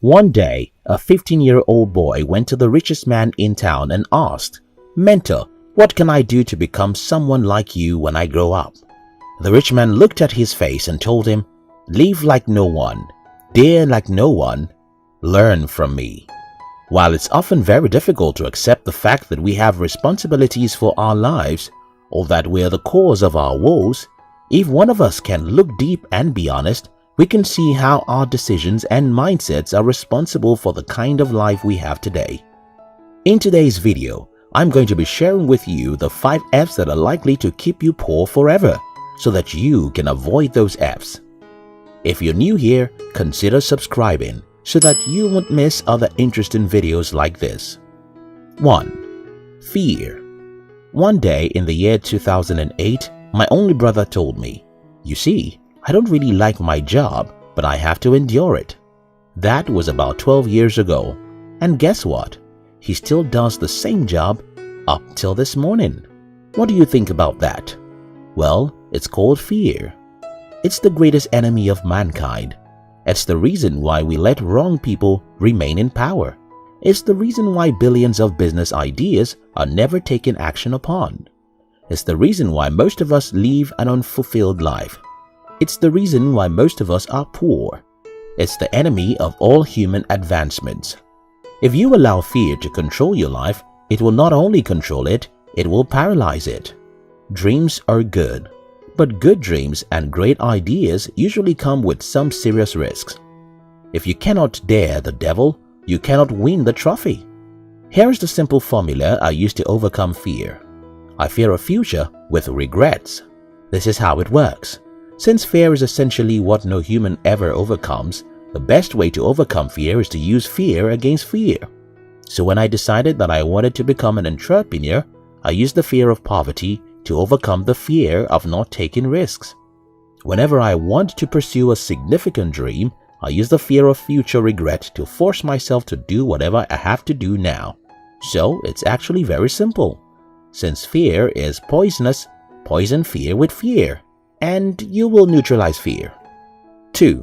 One day, a 15-year-old boy went to the richest man in town and asked, "Mentor, what can I do to become someone like you when I grow up?" The rich man looked at his face and told him, "Live like no one, dare like no one, learn from me." While it's often very difficult to accept the fact that we have responsibilities for our lives or that we are the cause of our woes, if one of us can look deep and be honest, we can see how our decisions and mindsets are responsible for the kind of life we have today. In today's video, I'm going to be sharing with you the 5 F's that are likely to keep you poor forever so that you can avoid those F's. If you're new here, consider subscribing so that you won't miss other interesting videos like this. 1. Fear. One day in the year 2008, my only brother told me, "You see, I don't really like my job, but I have to endure it." That was about 12 years ago. And guess what? He still does the same job up till this morning. What do you think about that? Well, it's called fear. It's the greatest enemy of mankind. It's the reason why we let wrong people remain in power. It's the reason why billions of business ideas are never taken action upon. It's the reason why most of us live an unfulfilled life. It's the reason why most of us are poor. It's the enemy of all human advancements. If you allow fear to control your life, it will not only control it, it will paralyze it. Dreams are good, but good dreams and great ideas usually come with some serious risks. If you cannot dare the devil, you cannot win the trophy. Here's the simple formula I use to overcome fear. I fear a future with regrets. This is how it works. Since fear is essentially what no human ever overcomes, the best way to overcome fear is to use fear against fear. So when I decided that I wanted to become an entrepreneur, I used the fear of poverty to overcome the fear of not taking risks. Whenever I want to pursue a significant dream, I use the fear of future regret to force myself to do whatever I have to do now. So it's actually very simple. Since fear is poisonous, poison fear with fear, and you will neutralize fear. 2.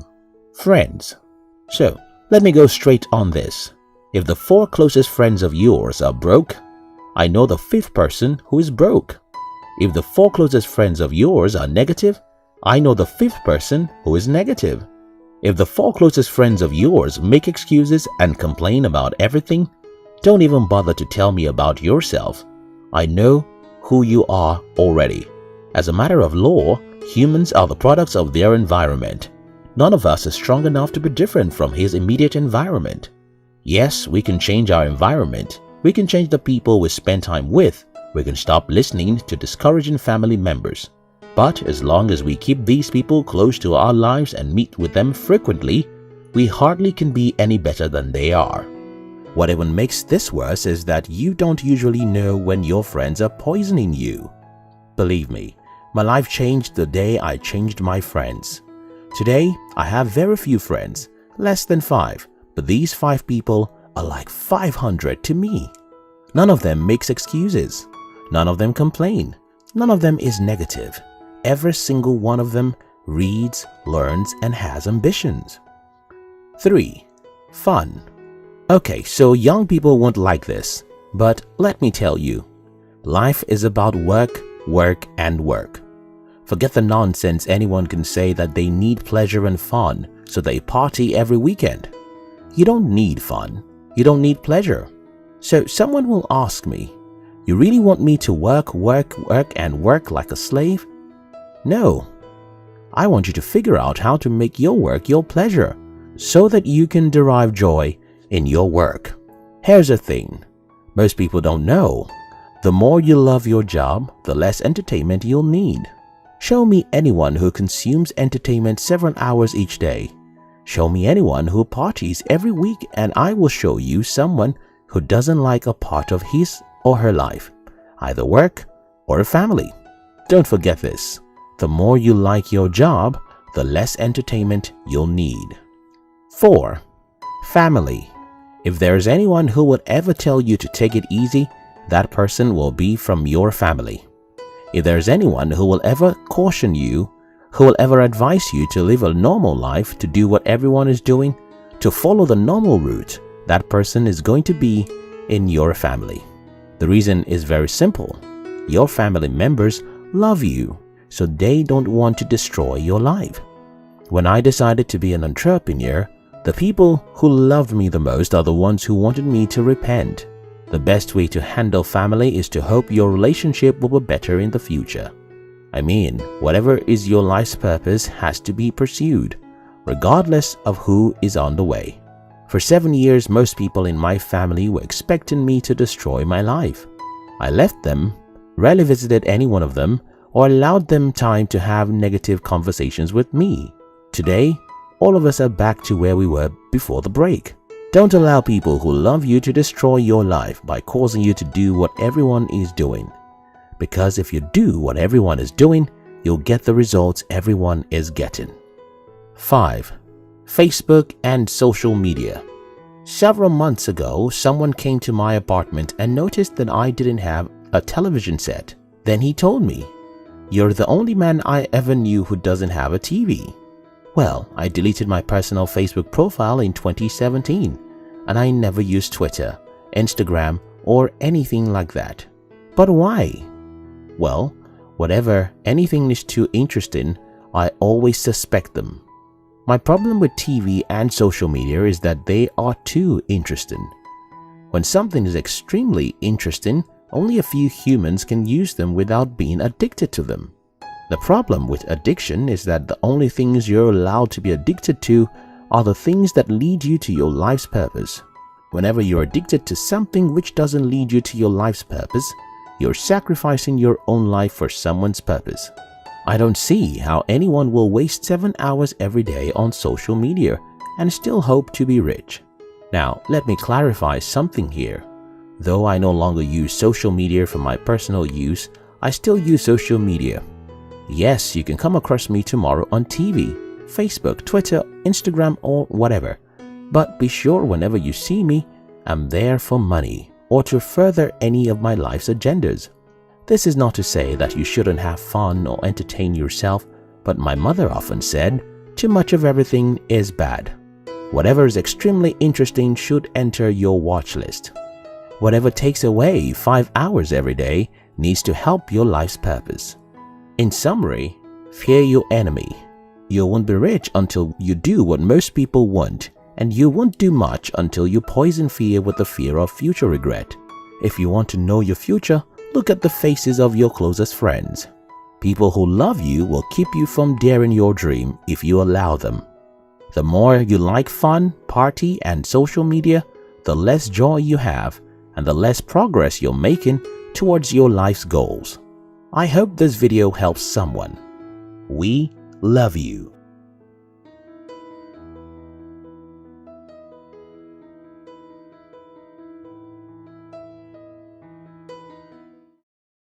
Friends. So let me go straight on this. If the 4 closest friends of yours are broke, I know the 5th person who is broke. If the 4 closest friends of yours are negative, I know the 5th person who is negative. If the 4 closest friends of yours make excuses and complain about everything, don't even bother to tell me about yourself. I know who you are already. As a matter of law, humans are the products of their environment. None of us is strong enough to be different from his immediate environment. Yes, we can change our environment. We can change the people we spend time with. We can stop listening to discouraging family members. But as long as we keep these people close to our lives and meet with them frequently, we hardly can be any better than they are. What even makes this worse is that you don't usually know when your friends are poisoning you. Believe me, my life changed the day I changed my friends. Today, I have very few friends, less than 5, but these 5 people are like 500 to me. None of them makes excuses. None of them complain. None of them is negative. Every single one of them reads, learns, and has ambitions. 3. Fun. Okay, so young people won't like this, but let me tell you, life is about work, work, and work. Forget the nonsense anyone can say that they need pleasure and fun, so they party every weekend. You don't need fun. You don't need pleasure. So someone will ask me, "You really want me to work, work, work, and work like a slave?" No. I want you to figure out how to make your work your pleasure so that you can derive joy in your work. Here's the thing. Most people don't know. The more you love your job, the less entertainment you'll need. Show me anyone who consumes entertainment several hours each day. Show me anyone who parties every week and I will show you someone who doesn't like a part of his or her life, either work or a family. Don't forget this. The more you like your job, the less entertainment you'll need. 4. Family. If there's anyone who would ever tell you to take it easy, that person will be from your family. If there's anyone who will ever caution you, who will ever advise you to live a normal life, to do what everyone is doing, to follow the normal route, that person is going to be in your family. The reason is very simple. Your family members love you, so they don't want to destroy your life. When I decided to be an entrepreneur, the people who loved me the most are the ones who wanted me to repent. The best way to handle family is to hope your relationship will be better in the future. I mean, whatever is your life's purpose has to be pursued, regardless of who is on the way. For 7 years, most people in my family were expecting me to destroy my life. I left them, rarely visited any one of them, or allowed them time to have negative conversations with me. Today, all of us are back to where we were before the break. Don't allow people who love you to destroy your life by causing you to do what everyone is doing. Because if you do what everyone is doing, you'll get the results everyone is getting. 5. Facebook and social media. Several months ago, someone came to my apartment and noticed that I didn't have a television set. Then he told me, "You're the only man I ever knew who doesn't have a TV." Well, I deleted my personal Facebook profile in 2017, and I never used Twitter, Instagram, or anything like that. But why? Well, whenever anything is too interesting, I always suspect them. My problem with TV and social media is that they are too interesting. When something is extremely interesting, only a few humans can use them without being addicted to them. The problem with addiction is that the only things you're allowed to be addicted to are the things that lead you to your life's purpose. Whenever you're addicted to something which doesn't lead you to your life's purpose, you're sacrificing your own life for someone's purpose. I don't see how anyone will waste 7 hours every day on social media and still hope to be rich. Now, let me clarify something here. Though I no longer use social media for my personal use, I still use social media. Yes, you can come across me tomorrow on TV, Facebook, Twitter, Instagram, or whatever. But be sure whenever you see me, I'm there for money or to further any of my life's agendas. This is not to say that you shouldn't have fun or entertain yourself, but my mother often said, too much of everything is bad. Whatever is extremely interesting should enter your watch list. Whatever takes away 5 hours every day needs to help your life's purpose. In summary, fear your enemy. You won't be rich until you do what most people want, and you won't do much until you poison fear with the fear of future regret. If you want to know your future, look at the faces of your closest friends. People who love you will keep you from daring your dream if you allow them. The more you like fun, party, and social media, the less joy you have and the less progress you're making towards your life's goals. I hope this video helps someone. We love you.